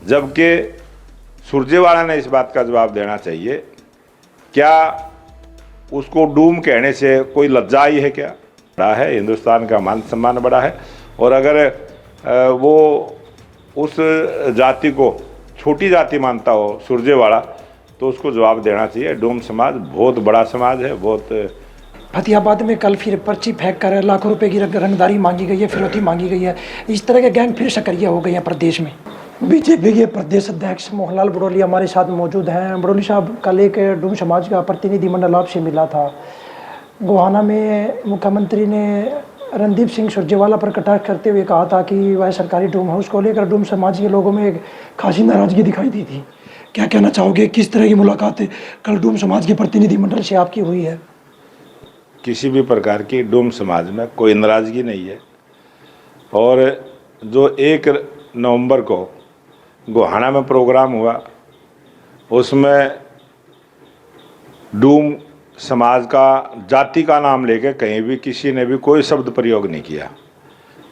जबकि सुरजेवाला ने इस बात का जवाब देना चाहिए, क्या उसको डूम कहने से कोई लज्जा आई है? क्या बड़ा है, हिंदुस्तान का मान सम्मान बड़ा है। और अगर वो उस जाति को छोटी जाति मानता हो सुरजेवाला, तो उसको जवाब देना चाहिए। डूम समाज बहुत बड़ा समाज है। बहुत फतेहाबाद में कल फिर पर्ची फेंक कर लाखों रुपए की रंगदारी मांगी गई है, फिरौती मांगी गई है। इस तरह के गैंग फिर सक्रिय हो गए हैं प्रदेश में। बीजेपी के प्रदेश अध्यक्ष मोहनलाल बड़ोली हमारे साथ मौजूद हैं। बड़ोली साहब, कल एक डूम समाज का प्रतिनिधिमंडल आपसे मिला था। गोहाना में मुख्यमंत्री ने रणदीप सिंह सुरजेवाला पर कटाक्ष करते हुए कहा था कि वह सरकारी डूम हाउस को लेकर डूम समाज के लोगों में एक खासी नाराजगी दिखाई दी थी। क्या कहना चाहोगे, किस तरह की मुलाकात कल डूम समाज के प्रतिनिधिमंडल से आपकी हुई है? किसी भी प्रकार की डूम समाज में कोई नाराजगी नहीं है। और जो 1 नवंबर को गोहाना में प्रोग्राम हुआ, उसमें डूम समाज का जाति का नाम लेके कहीं भी किसी ने भी कोई शब्द प्रयोग नहीं किया।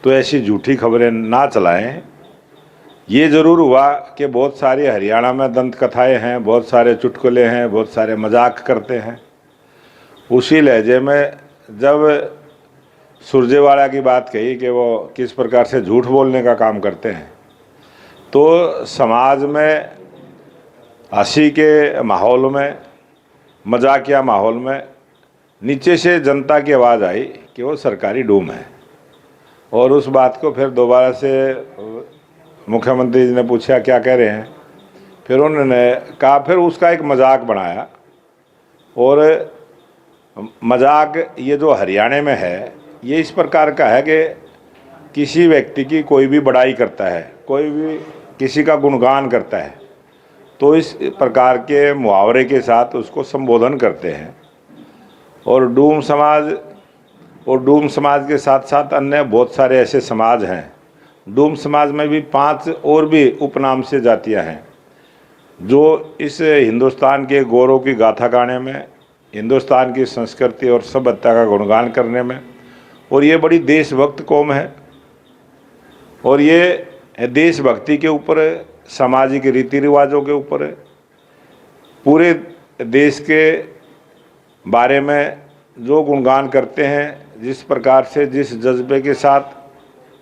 तो ऐसी झूठी खबरें ना चलाएं। ये ज़रूर हुआ कि बहुत सारी हरियाणा में दंत कथाएँ हैं, बहुत सारे चुटकुले हैं, बहुत सारे मजाक करते हैं। उसी लहजे में जब सुरजेवाला की बात कही कि वो किस प्रकार से झूठ बोलने का काम करते हैं, तो समाज में हंसी के माहौल में, मजाकिया माहौल में नीचे से जनता की आवाज़ आई कि वो सरकारी डूम है। और उस बात को फिर दोबारा से मुख्यमंत्री जी ने पूछा क्या कह रहे हैं, फिर उन्होंने कहा, फिर उसका एक मजाक बनाया। और मजाक ये जो हरियाणा में है, ये इस प्रकार का है कि किसी व्यक्ति की कोई भी बड़ाई करता है, कोई भी किसी का गुणगान करता है, तो इस प्रकार के मुहावरे के साथ उसको संबोधन करते हैं। और डूम समाज के साथ साथ अन्य बहुत सारे ऐसे समाज हैं। डूम समाज में भी 5 और भी उपनाम से जातियां हैं जो इस हिंदुस्तान के गौरव की गाथा गाने में, हिंदुस्तान की संस्कृति और सभ्यता का गुणगान करने में, और ये बड़ी देशभक्त कौम है। और ये देशभक्ति के ऊपर, सामाजिक रीति रिवाजों के ऊपर, पूरे देश के बारे में जो गुणगान करते हैं, जिस प्रकार से, जिस जज्बे के साथ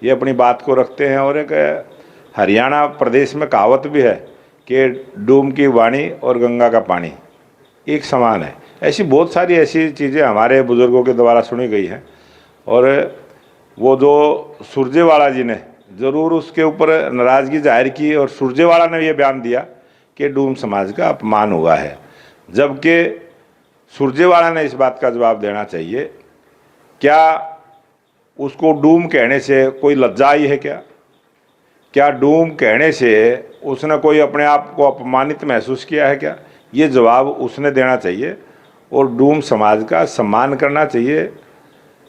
ये अपनी बात को रखते हैं। और एक हरियाणा प्रदेश में कहावत भी है कि डूम की वाणी और गंगा का पानी एक समान है। ऐसी बहुत सारी ऐसी चीज़ें हमारे बुज़ुर्गों के द्वारा सुनी गई हैं। और वो जो सुरजेवाला जी ने ज़रूर उसके ऊपर नाराज़गी जाहिर की, और सुरजेवाला ने ये बयान दिया कि डूम समाज का अपमान हुआ है। जबकि सुरजेवाला ने इस बात का जवाब देना चाहिए, क्या उसको डूम कहने से कोई लज्जा आई है? क्या डूम कहने से उसने कोई अपने आप को अपमानित महसूस किया है? क्या ये जवाब उसने देना चाहिए और डूम समाज का सम्मान करना चाहिए।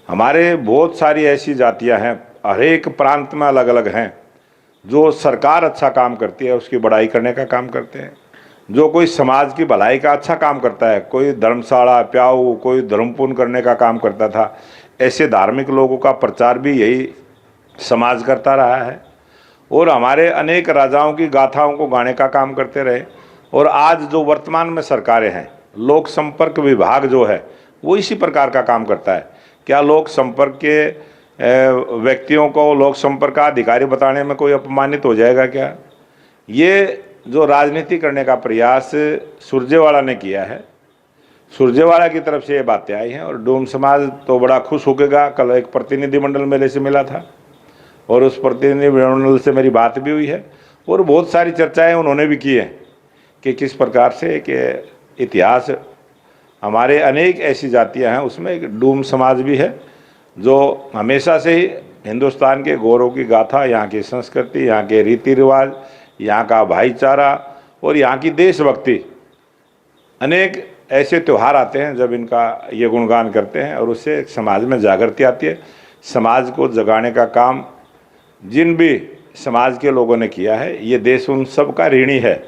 हमारे बहुत सारी ऐसी जातियां हैं, हर एक प्रांत में अलग अलग हैं, जो सरकार अच्छा काम करती है उसकी बड़ाई करने का काम करते हैं। जो कोई समाज की भलाई का अच्छा काम करता है, कोई धर्मशाला प्याऊ, कोई धर्मपूर्ण करने का काम करता था, ऐसे धार्मिक लोगों का प्रचार भी यही समाज करता रहा है। और हमारे अनेक राजाओं की गाथाओं को गाने का काम करते रहे। और आज जो वर्तमान में सरकारें हैं, लोक संपर्क विभाग जो है वो इसी प्रकार का काम करता है। क्या लोक संपर्क के व्यक्तियों को लोक संपर्क का अधिकारी बताने में कोई अपमानित हो जाएगा? क्या ये जो राजनीति करने का प्रयास सुरजेवाला ने किया है, सुरजेवाला की तरफ से ये बातें आई हैं। और डूम समाज तो बड़ा खुश हो गया। कल एक प्रतिनिधिमंडल मेरे से मिला था और उस प्रतिनिधिमंडल से मेरी बात भी हुई है, और बहुत सारी चर्चाएं उन्होंने भी की हैं कि किस प्रकार से कि इतिहास, हमारे अनेक ऐसी जातियां हैं, उसमें एक डूम समाज भी है जो हमेशा से ही हिंदुस्तान के गौरव की गाथा, यहाँ की संस्कृति, यहाँ के रीति रिवाज, यहाँ का भाईचारा और यहाँ की देशभक्ति, अनेक ऐसे त्यौहार आते हैं जब इनका ये गुणगान करते हैं, और उससे समाज में जागृति आती है। समाज को जगाने का काम जिन भी समाज के लोगों ने किया है, ये देश उन सब का ऋणी है।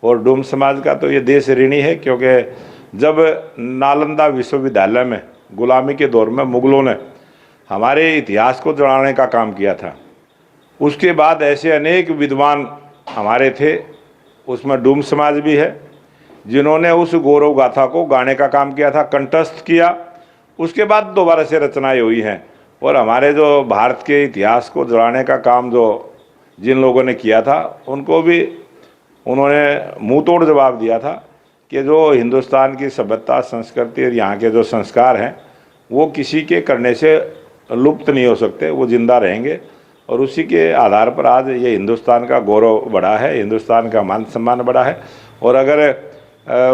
और डूम समाज का तो ये देश ऋणी है, क्योंकि जब नालंदा विश्वविद्यालय में गुलामी के दौर में मुगलों ने हमारे इतिहास को जड़ाने का काम किया था, उसके बाद ऐसे अनेक विद्वान हमारे थे, उसमें डूम समाज भी है, जिन्होंने उस गौरव गाथा को गाने का काम किया था, कंठस्थ किया। उसके बाद दोबारा से रचनाएं हुई हैं। और हमारे जो भारत के इतिहास को जलाने का काम जो जिन लोगों ने किया था, उनको भी उन्होंने मुंह तोड़ जवाब दिया था कि जो हिंदुस्तान की सभ्यता, संस्कृति और यहाँ के जो संस्कार हैं, वो किसी के करने से लुप्त नहीं हो सकते, वो जिंदा रहेंगे। और उसी के आधार पर आज ये हिंदुस्तान का गौरव बढ़ा है, हिंदुस्तान का मान सम्मान बढ़ा है। और अगर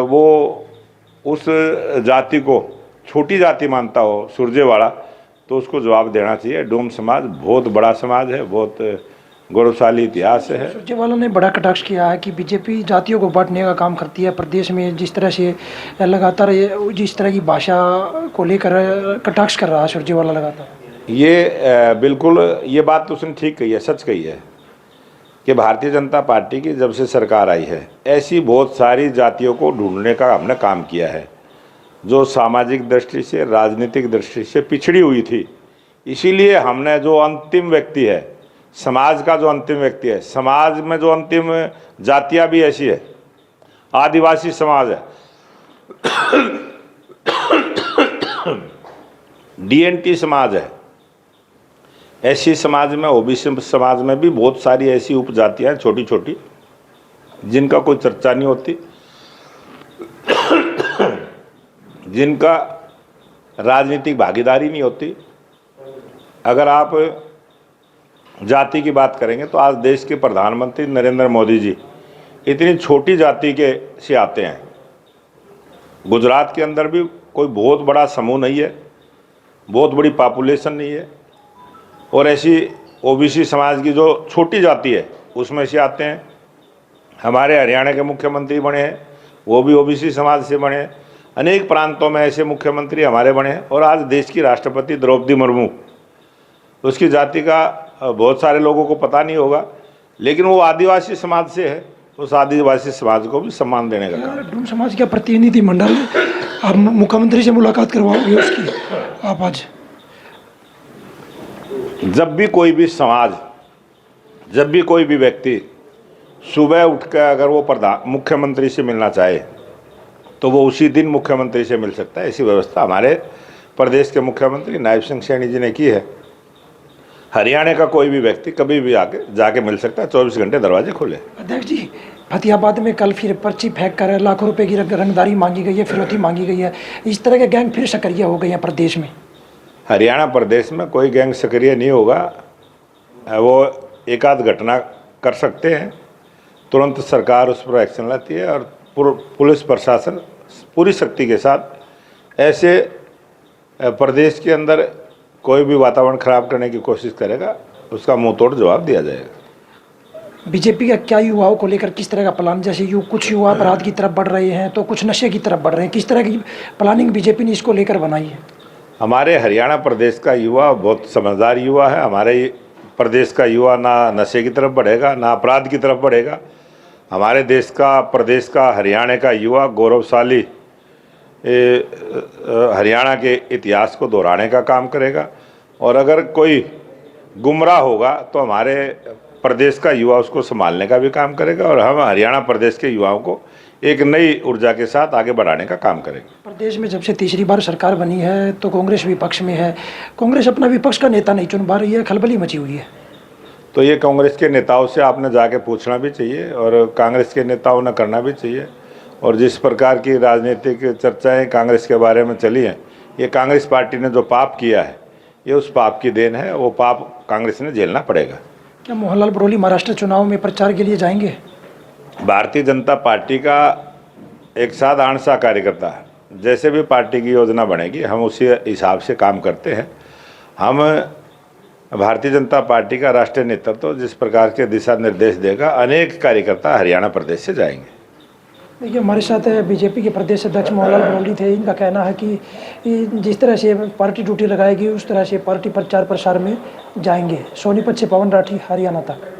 वो उस जाति को छोटी जाति मानता हो, सुरजेवाला, तो उसको जवाब देना चाहिए। डूम समाज बहुत बड़ा समाज है, बहुत गौरवशाली इतिहास है। सुरजेवाला ने बड़ा कटाक्ष किया है कि बीजेपी जातियों को बांटने का काम करती है प्रदेश में। जिस तरह से लगातार जिस तरह की भाषा को लेकर कटाक्ष कर रहा है सुरजेवाला लगातार, ये बिल्कुल ये बात तो उसने ठीक कही है, सच कही है कि भारतीय जनता पार्टी की जब से सरकार आई है, ऐसी बहुत सारी जातियों को ढूंढने का हमने काम किया है जो सामाजिक दृष्टि से, राजनीतिक दृष्टि से पिछड़ी हुई थी। इसीलिए हमने जो अंतिम व्यक्ति है, समाज का जो अंतिम व्यक्ति है, समाज में जो अंतिम जातियां भी ऐसी है, आदिवासी समाज है, डीएनटी समाज है, ऐसी समाज में, ओबीसी समाज में भी बहुत सारी ऐसी उपजातियां हैं छोटी छोटी, जिनका कोई चर्चा नहीं होती, जिनका राजनीतिक भागीदारी नहीं होती। अगर आप जाति की बात करेंगे तो आज देश के प्रधानमंत्री नरेंद्र मोदी जी इतनी छोटी जाति के से आते हैं। गुजरात के अंदर भी कोई बहुत बड़ा समूह नहीं है, बहुत बड़ी पॉपुलेशन नहीं है, और ऐसी ओबीसी समाज की जो छोटी जाति है उसमें से आते हैं। हमारे हरियाणा के मुख्यमंत्री बने हैं, वो भी ओबीसी समाज से बने हैं। अनेक प्रांतों में ऐसे मुख्यमंत्री हमारे बने हैं। और आज देश की राष्ट्रपति द्रौपदी मुर्मू, उसकी जाति का बहुत सारे लोगों को पता नहीं होगा, लेकिन वो आदिवासी समाज से है। उस आदिवासी समाज को भी सम्मान देने का काम। डूम समाज का प्रतिनिधि मंडल, आप मुख्यमंत्री से मुलाकात करवाओगे उसकी आप आज? जब भी कोई भी समाज, जब भी कोई भी व्यक्ति सुबह उठकर अगर वो मुख्यमंत्री से मिलना चाहे तो वो उसी दिन मुख्यमंत्री से मिल सकता है। ऐसी व्यवस्था हमारे प्रदेश के मुख्यमंत्री नायब सिंह सैनी जी ने की है। हरियाणा का कोई भी व्यक्ति कभी भी आके जाके मिल सकता है, 24 घंटे दरवाजे खुले। अध्यक्ष जी, फतेहाबाद में कल फिर पर्ची फेंक कर लाखों रुपए की रंगदारी मांगी गई है, फिरौती मांगी गई है। इस तरह के गैंग फिर सक्रिय हो गए हैं प्रदेश में। हरियाणा प्रदेश में कोई गैंग सक्रिय नहीं होगा। वो एक आध घटना कर सकते हैं, तुरंत सरकार उस पर एक्शन लेती है और पुलिस प्रशासन पूरी शक्ति के साथ ऐसे प्रदेश के अंदर कोई भी वातावरण खराब करने की कोशिश करेगा, उसका मुंह तोड़ जवाब दिया जाएगा। बीजेपी का क्या युवाओं को लेकर किस तरह का प्लान? जैसे कुछ युवा अपराध की तरफ बढ़ रहे हैं तो कुछ नशे की तरफ बढ़ रहे हैं, किस तरह की प्लानिंग बीजेपी ने इसको लेकर बनाई है? हमारे हरियाणा प्रदेश का युवा बहुत समझदार युवा है। हमारे प्रदेश का युवा ना नशे की तरफ बढ़ेगा, ना अपराध की तरफ बढ़ेगा। हमारे देश का, प्रदेश का, हरियाणा का युवा गौरवशाली हरियाणा के इतिहास को दोहराने का काम करेगा। और अगर कोई गुमराह होगा तो हमारे प्रदेश का युवा उसको संभालने का भी काम करेगा। और हम हरियाणा प्रदेश के युवाओं को एक नई ऊर्जा के साथ आगे बढ़ाने का काम करेंगे। प्रदेश में जब से तीसरी बार सरकार बनी है तो कांग्रेस विपक्ष में है। कांग्रेस अपना विपक्ष का नेता नहीं चुन पा रही है, खलबली मची हुई है। तो ये कांग्रेस के नेताओं से आपने जाके पूछना भी चाहिए और कांग्रेस के नेताओं ने करना भी चाहिए। और जिस प्रकार की राजनीतिक चर्चाएं कांग्रेस के बारे में चली हैं, ये कांग्रेस पार्टी ने जो पाप किया है, ये उस पाप की देन है। वो पाप कांग्रेस ने झेलना पड़ेगा। क्या मोहनलाल ब्रोली महाराष्ट्र चुनाव में प्रचार के लिए जाएंगे? भारतीय जनता पार्टी का एक साधारण सा कार्यकर्ता है, जैसे भी पार्टी की योजना बनेगी हम उसी हिसाब से काम करते हैं। हम भारतीय जनता पार्टी का राष्ट्रीय नेतृत्व जिस प्रकार के दिशा निर्देश देगा, अनेक कार्यकर्ता हरियाणा प्रदेश से जाएंगे। देखिए, हमारे साथ बीजेपी के प्रदेश अध्यक्ष मोहनलाल ब्रोली थे। इनका कहना है कि जिस तरह से पार्टी ड्यूटी लगाएगी उस तरह से पार्टी प्रचार प्रसार में जाएंगे। सोनीपत से पवन राठी, हरियाणा तक।